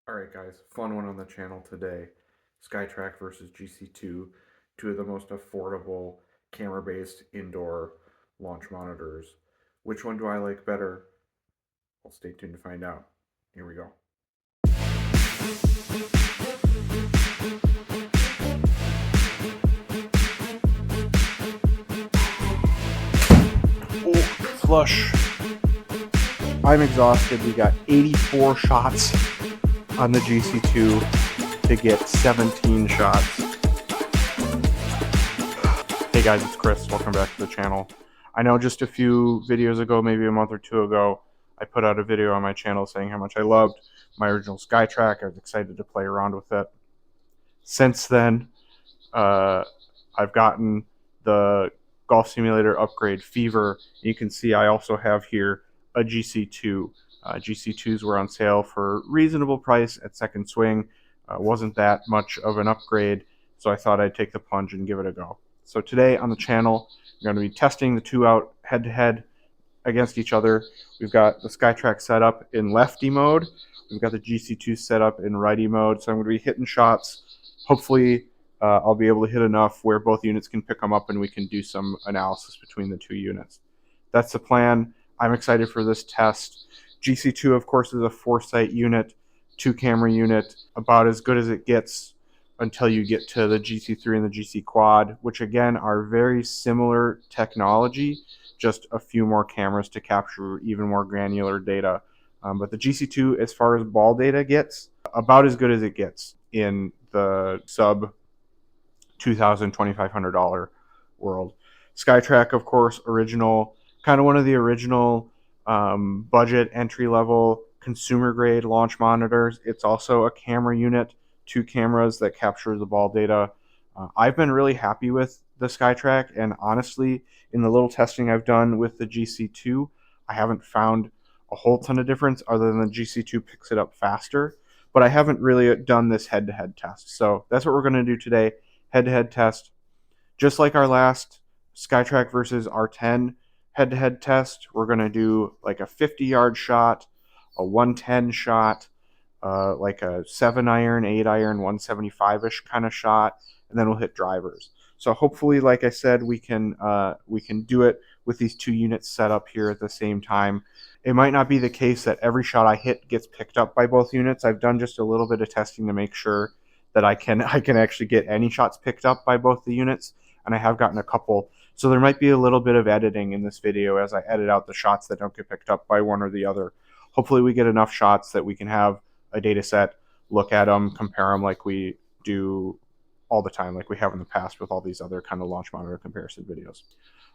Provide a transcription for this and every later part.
Alright guys, fun one on the channel today. SkyTrak versus GC2, two of the most affordable camera-based indoor launch monitors. Which one do I like better? Well, stay tuned to find out. Here we go. Oh, flush. I'm exhausted. We got 84 shots on the GC2 to get 17 shots. Hey guys, it's Chris. Welcome back to the channel. I know just a few videos ago, maybe a month or two ago, I put out a video on my channel saying how much I loved my original SkyTrak. I was excited to play around with it. Since then, I've gotten the golf simulator upgrade Fever. You can see I also have here a GC2. GC2s were on sale for reasonable price at Second Swing. Wasn't that much of an upgrade, so I thought I'd take the plunge and give it a go. So today on the channel, we're going to be testing the two out head-to-head against each other. We've got the SkyTrak set up in lefty mode. We've got the GC2 set up in righty mode. So I'm going to be hitting shots. Hopefully, I'll be able to hit enough where both units can pick them up and we can do some analysis between the two units. That's the plan. I'm excited for this test. GC2, of course, is a Foresight unit, 2-camera unit, about as good as it gets until you get to the GC3 and the GC Quad, which again are very similar technology, just a few more cameras to capture even more granular data. But the GC2, as far as ball data gets, about as good as it gets in the sub $2,000, $2,500 world. SkyTrak, of course, original, kind of one of the original budget entry-level consumer grade launch monitors. It's also a camera unit, 2 cameras that capture the ball data. I've been really happy with the SkyTrak, and honestly, in the little testing I've done with the GC2, I haven't found a whole ton of difference other than the GC2 picks it up faster, but I haven't really done this head-to-head test. So that's what we're going to do today, head-to-head test. Just like our last SkyTrak versus R10 head-to-head test, we're going to do like a 50-yard shot, a 110 shot, like a 7-iron, 8-iron, 175-ish kind of shot, and then we'll hit drivers. So hopefully, like I said, we can do it with these two units set up here at the same time. It might not be the case that every shot I hit gets picked up by both units. I've done just a little bit of testing to make sure that I can actually get any shots picked up by both the units, and I have gotten a couple. So there might be a little bit of editing in this video as I edit out the shots that don't get picked up by one or the other. Hopefully we get enough shots that we can have a data set, look at them, compare them like we do all the time, like we have in the past with all these other kind of launch monitor comparison videos.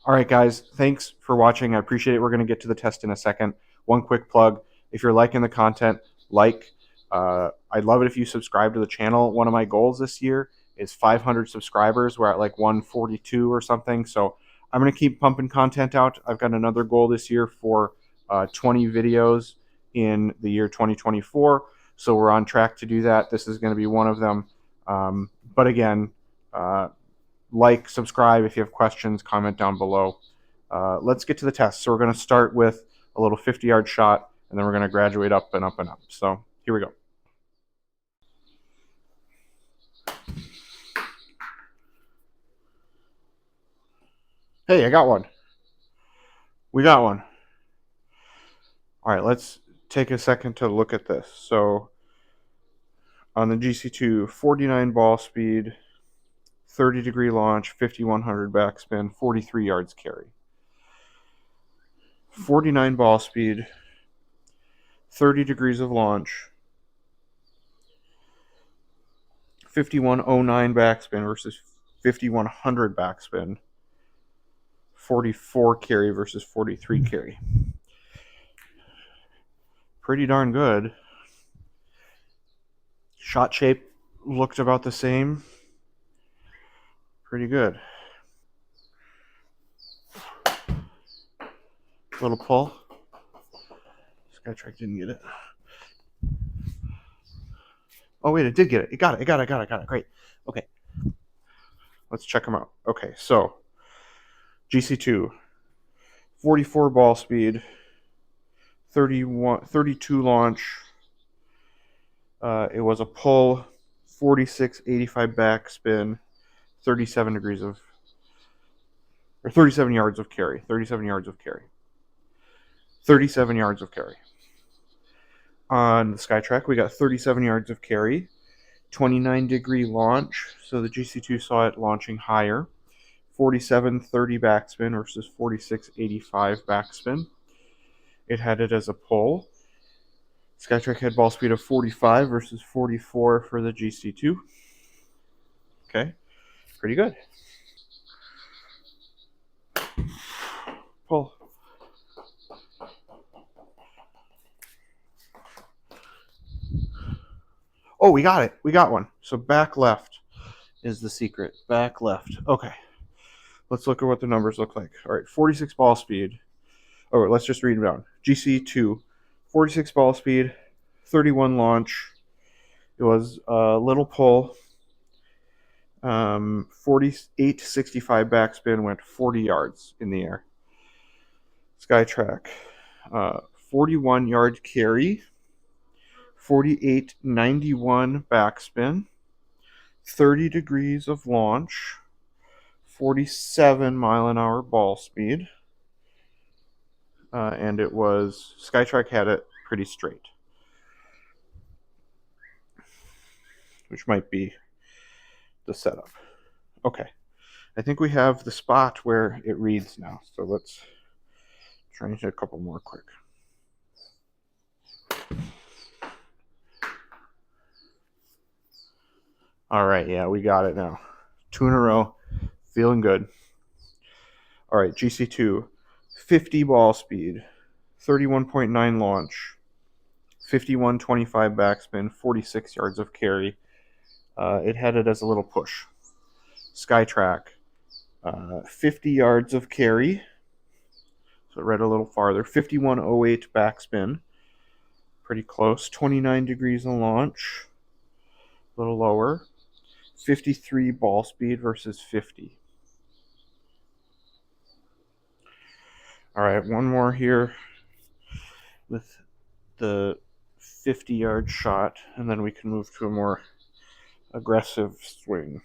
All right, guys, thanks for watching. I appreciate it. We're going to get to the test in a second. One quick plug. If you're liking the content, I'd love it if you subscribe to the channel. One of my goals this year is 500 subscribers. We're at like 142 or something. So I'm going to keep pumping content out. I've got another goal this year for 20 videos in the year 2024. So we're on track to do that. This is going to be one of them. But again, subscribe. If you have questions, comment down below. Let's get to the test. So we're going to start with a little 50-yard shot, and then we're going to graduate up and up and up. So here we go. Hey, I got one. We got one. All right, let's take a second to look at this. So on the GC2, 49 ball speed, 30-degree launch, 5100 backspin, 43 yards carry. 49 ball speed, 30 degrees of launch, 5109 backspin versus 5100 backspin, 44 carry versus 43 carry. Pretty darn good. Shot shape looked about the same. Pretty good. Little pull. SkyTrak didn't get it. Oh wait, it did get it. It got it. Great. Okay. Let's check them out. Okay, so GC2, 44 ball speed, 32 launch, It was a pull, 46.85 backspin, 37 degrees of, or 37 yards of carry. 37 yards of carry. 37 yards of carry. On the SkyTrak, we got 37 yards of carry, 29 degree launch, so the GC2 saw it launching higher. 47.30 backspin versus 46.85 backspin. It had it as a pull. SkyTrak had ball speed of 45 versus 44 for the GC2. Okay, pretty good. Pull. Oh, we got it. We got one. So back left is the secret. Back left. Okay. Let's look at what the numbers look like. All right, 46 ball speed. Oh, let's just read them down. GC2, 46 ball speed, 31 launch. It was a little pull. 48.65 backspin, went 40 yards in the air. SkyTrak, 41 yard carry, 48.91 backspin, 30 degrees of launch, 47 mile an hour ball speed, and it was, SkyTrak had it pretty straight, which might be the setup. Okay, I think we have the spot where it reads now, so let's try and hit a couple more quick. All right, yeah, we got it now. 2 in a row, feeling good. All right, GC2, 50 ball speed, 31.9 launch, 51.25 backspin, 46 yards of carry. It had it as a little push. SkyTrak, 50 yards of carry, so it read a little farther, 51.08 backspin, pretty close, 29 degrees of launch, a little lower, 53 ball speed versus 50. All right, one more here with the 50-yard shot, and then we can move to a more aggressive swing.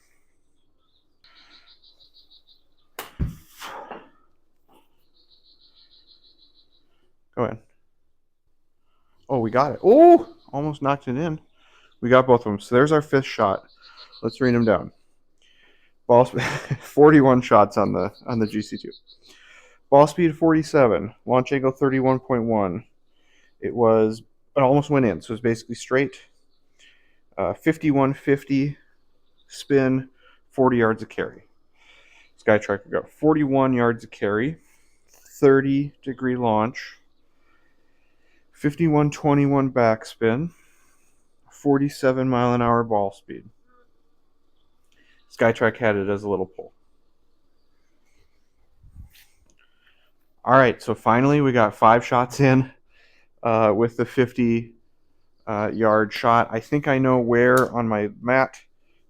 Go ahead. Oh, we got it. Oh, almost knocked it in. We got both of them. So there's our 5th shot. Let's read them down. Ball 41 shots on the GC2. Ball speed 47, launch angle 31.1. It almost went in, so it's basically straight. 51.50 spin, 40 yards of carry. SkyTrak could go 41 yards of carry, 30 degree launch, 51.21 backspin, 47 mile an hour ball speed. SkyTrak had it as a little pull. All right, so finally we got 5 shots in with the 50-yard shot. I think I know where on my mat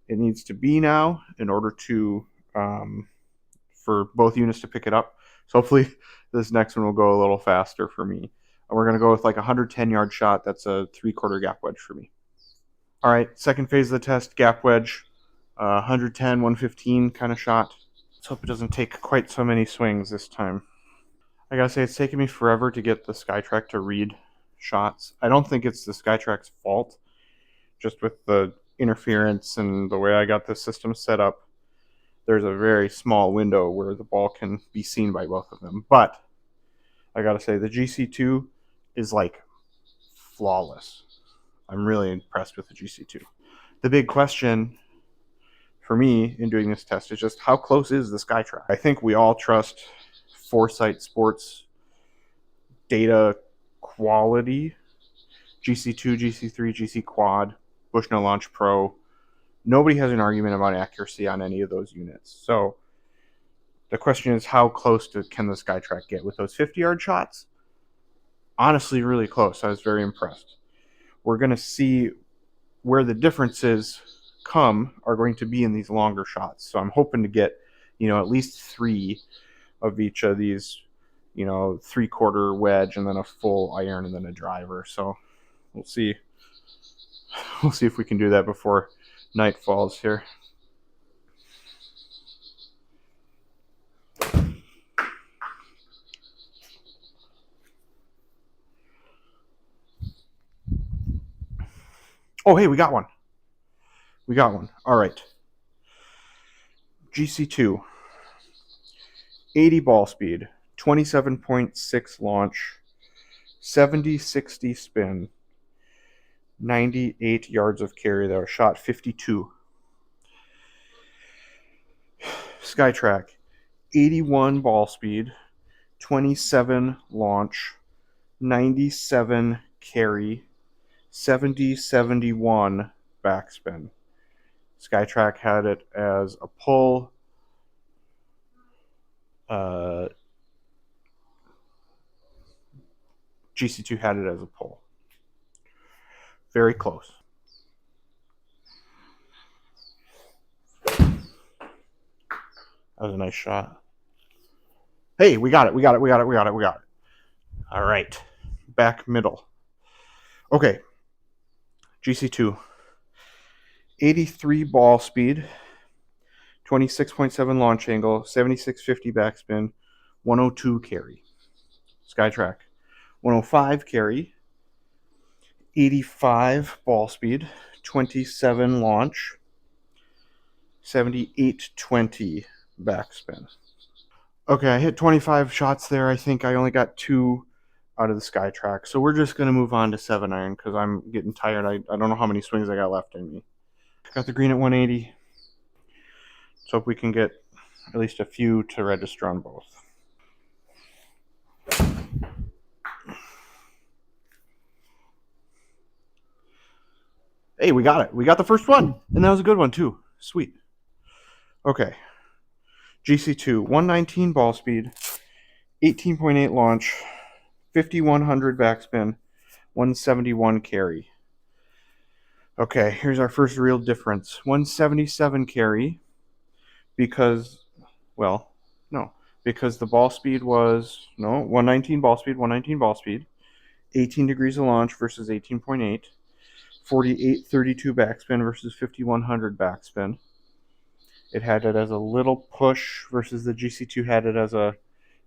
it needs to be now in order to for both units to pick it up. So hopefully this next one will go a little faster for me. We're going to go with like a 110-yard shot. That's a 3/4 gap wedge for me. All right, second phase of the test, gap wedge, 110, 115 kind of shot. Let's hope it doesn't take quite so many swings this time. I gotta say, it's taken me forever to get the SkyTrak to read shots. I don't think it's the SkyTrak's fault, just with the interference and the way I got the system set up. There's a very small window where the ball can be seen by both of them. But I gotta say, the GC2 is like flawless. I'm really impressed with the GC2. The big question for me in doing this test is just how close is the SkyTrak? I think we all trust Foresight Sports data quality. GC2, GC3, GC Quad, Bushnell Launch Pro. Nobody has an argument about accuracy on any of those units. So the question is, how close can the SkyTrak get with those 50-yard shots? Honestly, really close. I was very impressed. We're going to see where the differences are going to be in these longer shots. So I'm hoping to get, at least 3 of each of these, 3/4 wedge and then a full iron and then a driver. So we'll see We'll see if we can do that before night falls here. Oh, hey, we got one. We got one. All right. GC2, 80 ball speed, 27.6 launch, 70-60 spin, 98 yards of carry there, shot 52. SkyTrak, 81 ball speed, 27 launch, 97 carry, 70-71 backspin. SkyTrak had it as a pull. GC2 had it as a pull. Very close. That was a nice shot. Hey, we got it. We got it. We got it. We got it. We got it. All right. Back middle. Okay. GC2. 83 ball speed, 26.7 launch angle, 76-50 backspin, 102 carry. SkyTrak. 105 carry, 85 ball speed, 27 launch, 78-20 backspin. Okay, I hit 25 shots there. I think I only got 2 out of the SkyTrak. So we're just going to move on to 7-iron because I'm getting tired. I don't know how many swings I got left in me. Got the green at 180. Let's hope we can get at least a few to register on both. Hey, we got it. We got the first one. And that was a good one, too. Sweet. Okay. GC2, 119 ball speed, 18.8 launch, 5100 backspin, 171 carry. Okay, here's our first real difference. 177 carry because, well, no, because the ball speed was, 119 ball speed, 119 ball speed, 18 degrees of launch versus 18.8, 4832 backspin versus 5100 backspin. It had it as a little push versus the GC2 had it as a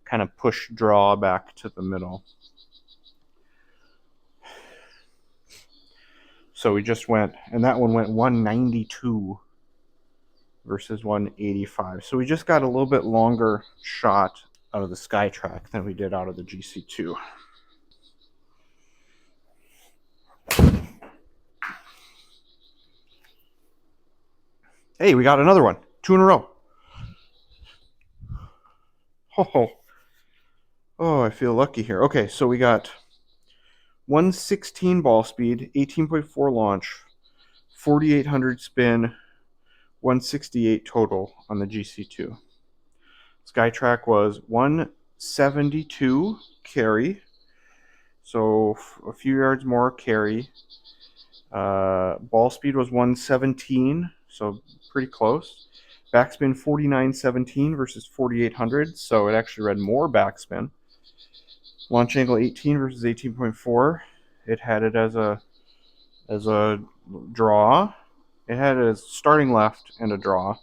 kind of push draw back to the middle. So we just went, and that one went 192 versus 185. So we just got a little bit longer shot out of the SkyTrak than we did out of the GC2. Hey, we got another one. 2 in a row. Oh, I feel lucky here. Okay, so we got 116 ball speed, 18.4 launch, 4800 spin, 168 total on the GC2. SkyTrak was 172 carry, so a few yards more carry. Ball speed was 117, so pretty close. Backspin 4917 versus 4800, so it actually read more backspin. Launch angle 18 versus 18.4. It had it as a draw. It had it as starting left and a draw.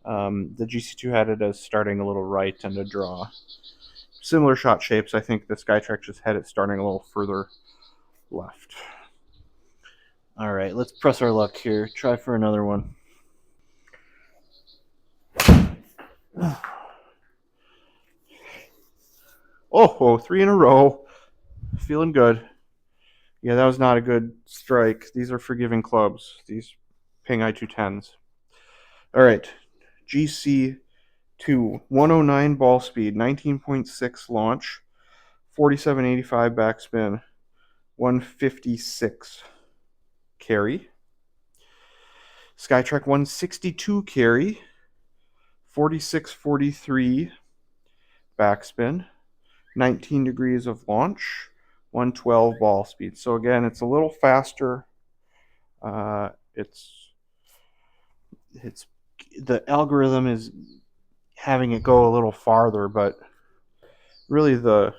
The GC2 had it as starting a little right and a draw. Similar shot shapes. I think the SkyTrak just had it starting a little further left. All right, let's press our luck here. Try for another one. Oh, 3 in a row. Feeling good. Yeah, that was not a good strike. These are forgiving clubs. These ping I210s. All right, GC2, 109 ball speed, 19.6 launch, 4785 backspin, 156 carry. SkyTrak 162 carry, 4643 backspin, 19 degrees of launch, 112 ball speed. So again, it's a little faster. It's the algorithm is having it go a little farther, but really the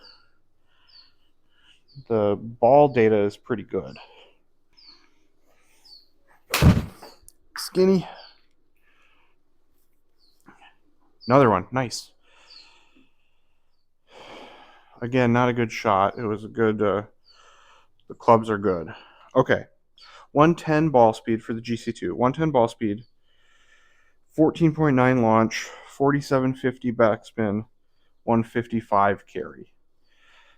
ball data is pretty good. skinny. Another one. Nice. Again, not a good shot. It was a good, the clubs are good. Okay. 110 ball speed for the GC2. 110 ball speed. 14.9 launch. 4750 backspin. 155 carry.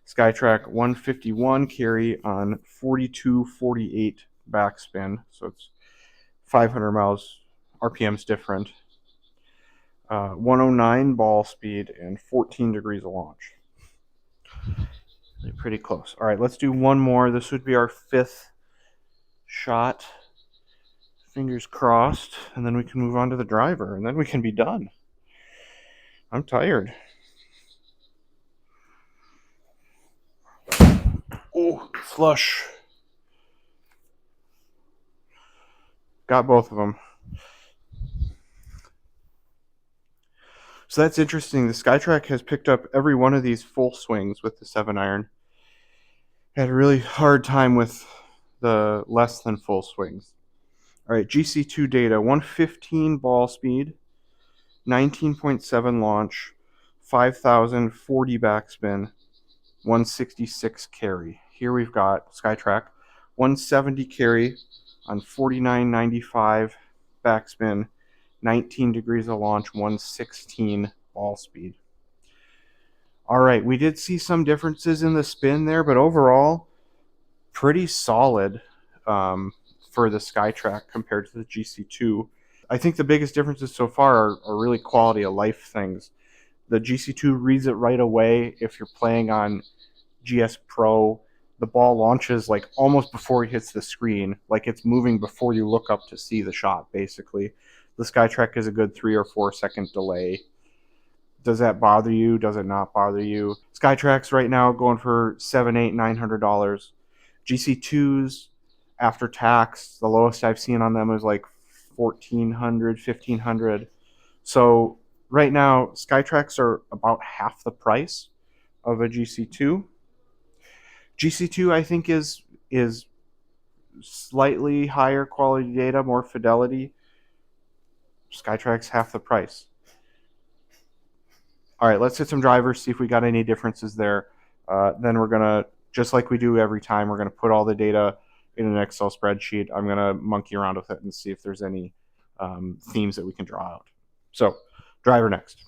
SkyTrak 151 carry on 4248 backspin. So it's 500 miles. RPM's different. 109 ball speed and 14 degrees of launch. They're pretty close. All right, let's do one more. This would be our 5th shot. Fingers crossed. And then we can move on to the driver. And then we can be done. I'm tired. Oh, flush. Got both of them. So that's interesting. The SkyTrak has picked up every one of these full swings with the 7-iron. Had a really hard time with the less than full swings. All right, GC2 data, 115 ball speed, 19.7 launch, 5,040 backspin, 166 carry. Here we've got SkyTrak, 170 carry on 49.95 backspin, 19 degrees of launch, 116 ball speed. All right, we did see some differences in the spin there, but overall, pretty solid for the SkyTrak compared to the GC2. I think the biggest differences so far are really quality of life things. The GC2 reads it right away. If you're playing on GS Pro, the ball launches like almost before it hits the screen, like it's moving before you look up to see the shot, basically. The SkyTrak is a good 3 or 4 second delay. Does that bother you? Does it not bother you? SkyTrak's right now going for $700, $800, $900. GC2s after tax, the lowest I've seen on them is like $1,400, $1,500. So right now, SkyTraks are about half the price of a GC2. GC2, I think, is slightly higher quality data, more fidelity. SkyTrak's half the price. All right, let's hit some drivers, see if we got any differences there. Then we're going to, just like we do every time, we're going to put all the data in an Excel spreadsheet. I'm going to monkey around with it and see if there's any themes that we can draw out. So, driver next.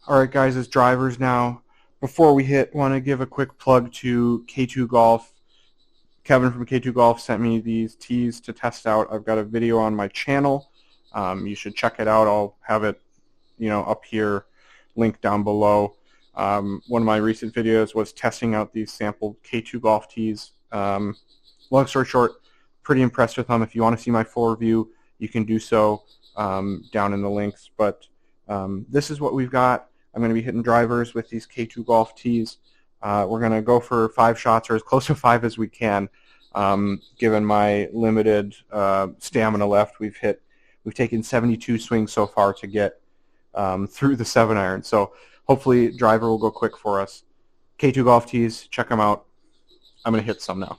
All right, guys, it's drivers now. Before we hit, want to give a quick plug to K2 Golf. Kevin from K2 Golf sent me these tees to test out. I've got a video on my channel. You should check it out. I'll have it, up here, linked down below. One of my recent videos was testing out these sampled K2 Golf tees. Long story short, pretty impressed with them. If you want to see my full review, you can do so down in the links. But this is what we've got. I'm going to be hitting drivers with these K2 Golf tees. We're going to go for 5 shots, or as close to 5 as we can. Given my limited stamina left, we've taken 72 swings so far to get through the 7-iron. So hopefully driver will go quick for us. K2 Golf tees, check them out. I'm going to hit some now.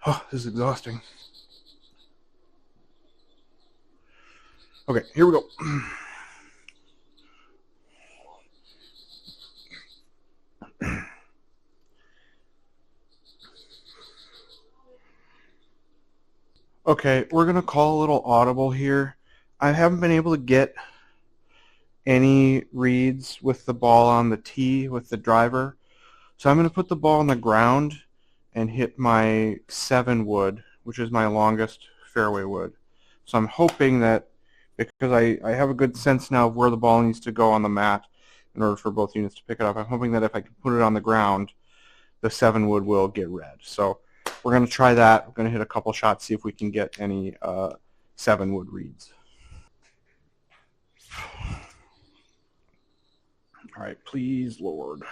Oh, this is exhausting. Okay, here we go. Okay, we're going to call a little audible here. I haven't been able to get any reads with the ball on the tee with the driver. So I'm going to put the ball on the ground and hit my 7 wood, which is my longest fairway wood. So I'm hoping that, because I have a good sense now of where the ball needs to go on the mat in order for both units to pick it up, I'm hoping that if I can put it on the ground, the 7 wood will get red. So we're going to try that. We're going to hit a couple shots, see if we can get any 7 wood reads. All right, please, Lord.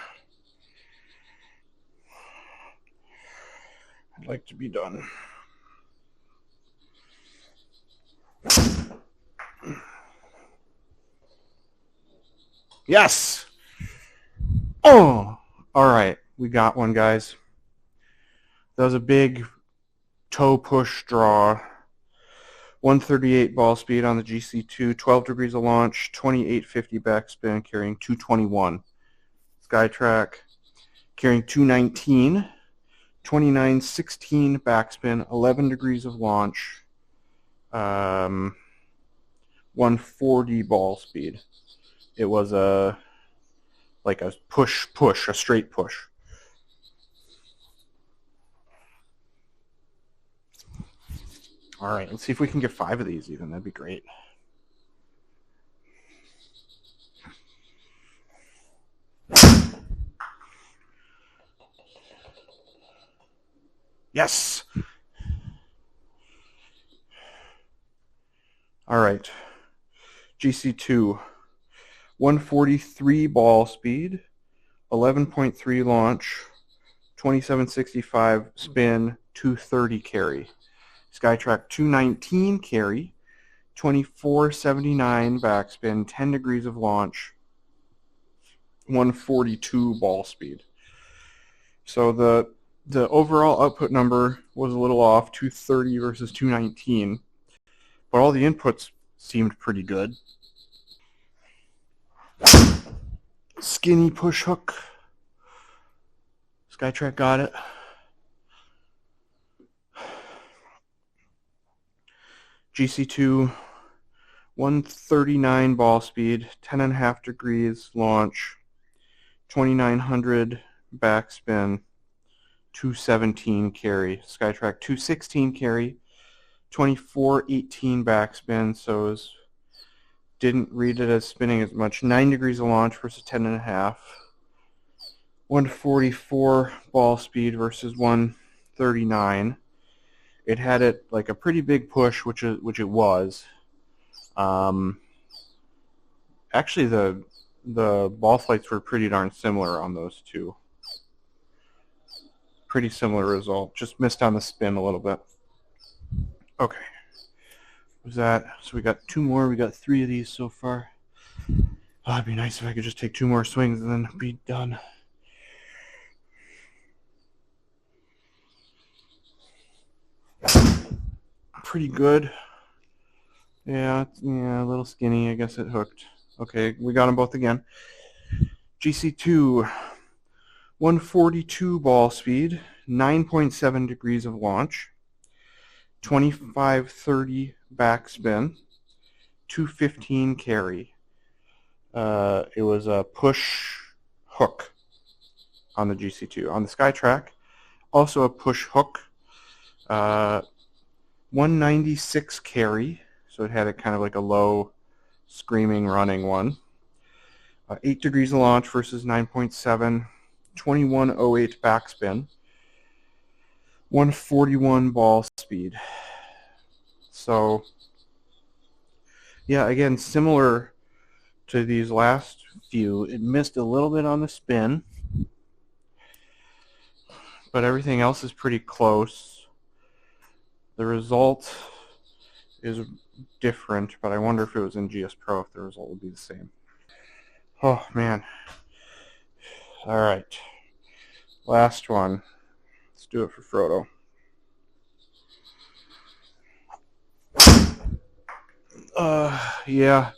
I'd like to be done. Yes! Oh! All right, we got one, guys. That was a big toe push draw. 138 ball speed on the GC2, 12 degrees of launch, 2850 backspin, carrying 221. SkyTrak carrying 219, 2916 backspin, 11 degrees of launch, 140 ball speed. It was like a push, a straight push. All right, let's see if we can get 5 of these even. That'd be great. Yes! All right. GC2, 143 ball speed, 11.3 launch, 2765 spin, 230 carry. SkyTrak 219 carry, 2479 backspin, 10 degrees of launch, 142 ball speed. So the overall output number was a little off, 230 versus 219, but all the inputs seemed pretty good. Skinny push hook. SkyTrak got it. GC2, 139 ball speed, 10.5 degrees launch, 2900 backspin, 217 carry. SkyTrak 216 carry, 2418 backspin, so it didn't read it as spinning as much. 9 degrees of launch versus 10.5. 144 ball speed versus 139. It had it like a pretty big push, which it was. Actually, the ball flights were pretty darn similar on those two. Pretty similar result. Just missed on the spin a little bit. Okay. Was that? So we got 2 more. We got 3 of these so far. Oh, it'd be nice if I could just take 2 more swings and then be done. Pretty good. Yeah, a little skinny. I guess it hooked. Okay, we got them both again. GC2, 142 ball speed, 9.7 degrees of launch, 2530 backspin, 215 carry. It was a push hook on the GC2. On the SkyTrak, also a push hook. 196 carry, so it had a kind of like a low, screaming, running one. 8 degrees of launch versus 9.7, 2108 backspin, 141 ball speed. So, yeah, again, similar to these last few, it missed a little bit on the spin, but everything else is pretty close. The result is different, but I wonder if it was in GS Pro, if the result would be the same. Oh, man. All right. Last one. Let's do it for Frodo. Yeah.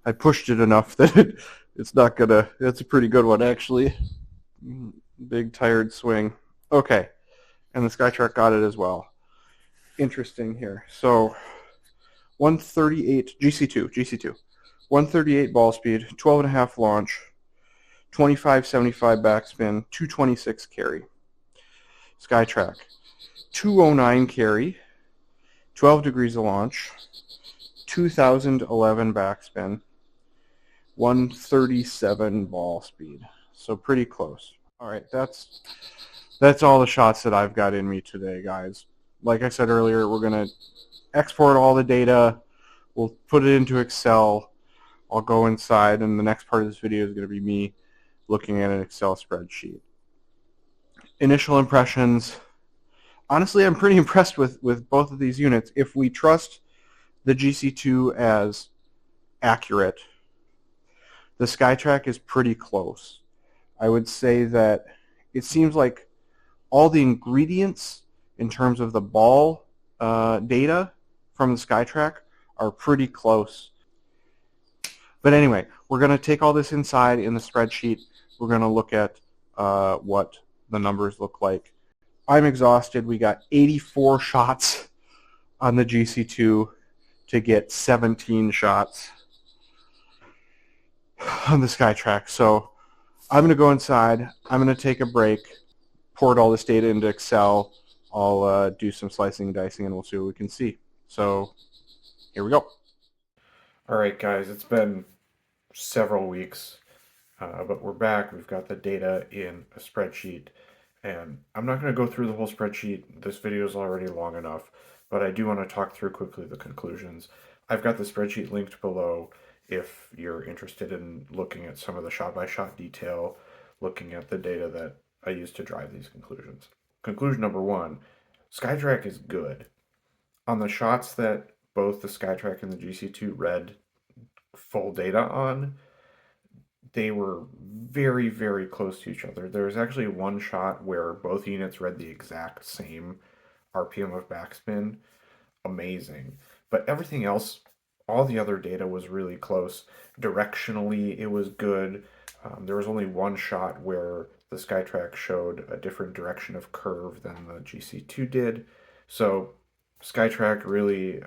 I pushed it enough that it's not gonna... That's a pretty good one, actually. Big, tired swing. Okay. And the SkyTrak got it as well. Interesting here. So 138 GC2 138 ball speed, 12.5 launch, 2575 backspin, 226 carry. SkyTrak 209 carry, 12 degrees of launch, 2011 backspin, 137 ball speed. So pretty close. All right, that's all the shots that I've got in me today, guys. Like I said earlier, we're going to export all the data. We'll put it into Excel. I'll go inside, and the next part of this video is going to be me looking at an Excel spreadsheet. Initial impressions. Honestly, I'm pretty impressed with both of these units. If we trust the GC2 as accurate, the SkyTrak is pretty close. I would say that it seems like all the ingredients in terms of the ball data from the SkyTrak are pretty close. But anyway, we're going to take all this inside in the spreadsheet. We're going to look at what the numbers look like. I'm exhausted. We got 84 shots on the GC2 to get 17 shots on the SkyTrak. So I'm going to go inside. I'm going to take a break, port all this data into Excel. I'll do some slicing and dicing, and we'll see what we can see. So here we go. All right, guys, it's been several weeks, but we're back. We've got the data in a spreadsheet, and I'm not going to go through the whole spreadsheet. This video is already long enough, but I do want to talk through quickly the conclusions. I've got the spreadsheet linked below if you're interested in looking at some of the shot-by-shot detail, looking at the data that I used to drive these conclusions. Conclusion number one, SkyTrak is good. On the shots that both the SkyTrak and the GC2 read full data on, they were very, very close to each other. There was actually one shot where both units read the exact same RPM of backspin. Amazing. But everything else, all the other data was really close. Directionally, it was good. There was only one shot where the SkyTrak showed a different direction of curve than the GC2 did. So SkyTrak really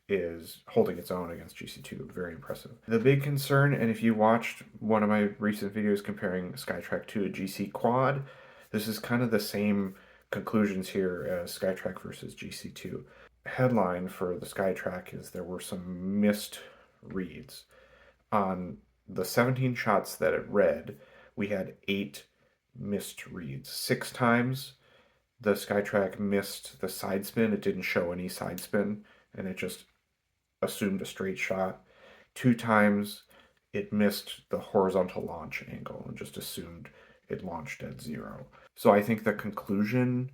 is holding its own against GC2. Very impressive. The big concern, and if you watched one of my recent videos comparing SkyTrak to a GC Quad, this is kind of the same conclusions here as SkyTrak versus GC2. Headline for the SkyTrak is there were some missed reads. On the 17 shots that it read, we had 8 missed reads. 6 times the SkyTrak missed the side spin. It didn't show any side spin, and it just assumed a straight shot. 2 times it missed the horizontal launch angle and just assumed it launched at 0. So I think the conclusion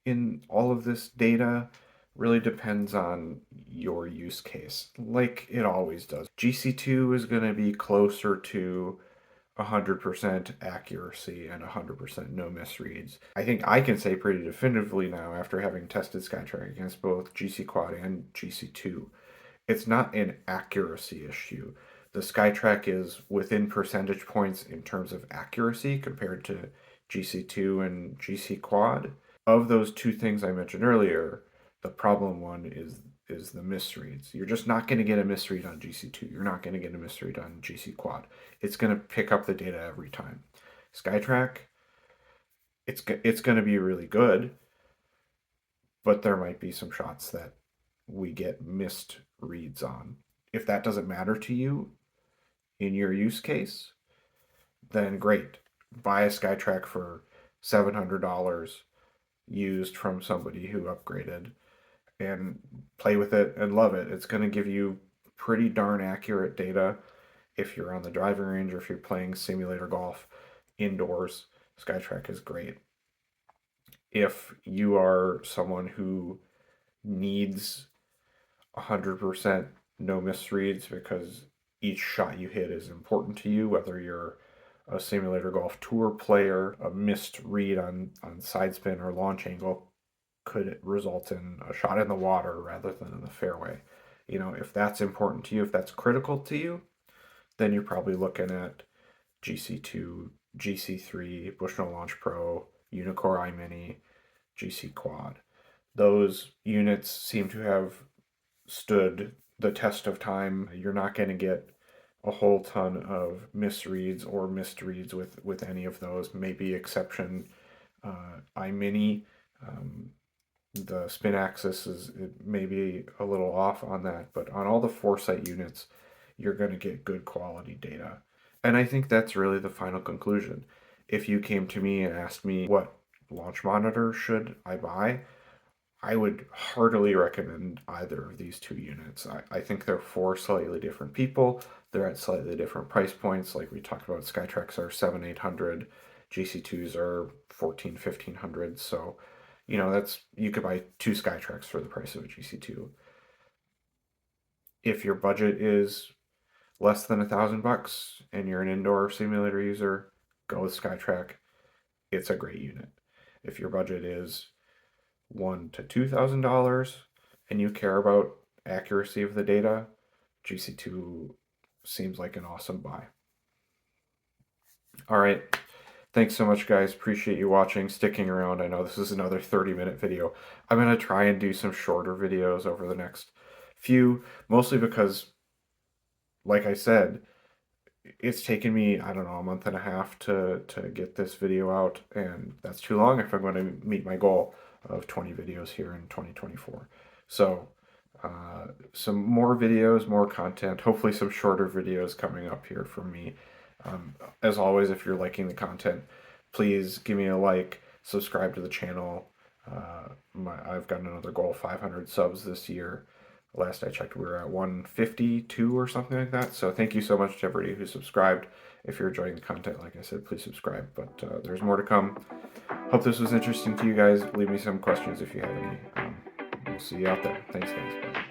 in all of this data really depends on your use case, like it always does. GC2 is going to be closer to 100% accuracy and 100% no misreads. I think I can say pretty definitively now, after having tested SkyTrak against both GC Quad and GC2, it's not an accuracy issue. The SkyTrak is within percentage points in terms of accuracy compared to GC2 and GC Quad. Of those two things I mentioned earlier, the problem one is the misreads. You're just not going to get a misread on GC2. You're not going to get a misread on GC Quad. It's going to pick up the data every time. SkyTrak, it's going to be really good, but there might be some shots that we get missed reads on. If that doesn't matter to you in your use case, then great. Buy a SkyTrak for $700 used from somebody who upgraded and play with it and love it. It's going to give you pretty darn accurate data if you're on the driving range or if you're playing simulator golf indoors. SkyTrak is great. If you are someone who needs 100% no misreads because each shot you hit is important to you, whether you're a simulator golf tour player, a missed read on side spin or launch angle could result in a shot in the water rather than in the fairway. You know, if that's important to you, if that's critical to you, then you're probably looking at GC2, GC3, Bushnell Launch Pro, Unicore iMini, GC Quad. Those units seem to have stood the test of time. You're not going to get a whole ton of misreads or missed reads with any of those. Maybe exception iMini. The spin axis is maybe a little off on that, but on all the Foresight units, you're going to get good quality data. And I think that's really the final conclusion. If you came to me and asked me what launch monitor should I buy, I would heartily recommend either of these two units. I think they're for slightly different people. They're at slightly different price points. Like we talked about, SkyTraks are 700-800, GC2s are 1400-1500. So, you know, that's, you could buy two SkyTraks for the price of a GC2. If your budget is less than $1,000 and you're an indoor simulator user, go with SkyTrak. It's a great unit. If your budget is $1,000 to $2,000 and you care about accuracy of the data, GC2 seems like an awesome buy. All right. Thanks so much, guys. Appreciate you watching, sticking around. I know this is another 30-minute video. I'm going to try and do some shorter videos over the next few, mostly because, like I said, it's taken me, I don't know, a month and a half to get this video out, and that's too long if I'm going to meet my goal of 20 videos here in 2024. So some more videos, more content, hopefully some shorter videos coming up here from me. As always, if you're liking the content, please give me a like, subscribe to the channel. I've got another goal, 500 subs this year. Last I checked, we were at 152 or something like that. So thank you so much to everybody who subscribed. If you're enjoying the content, like I said, please subscribe. But there's more to come. Hope this was interesting to you guys. Leave me some questions if you have any. We'll see you out there. Thanks, guys. Bye.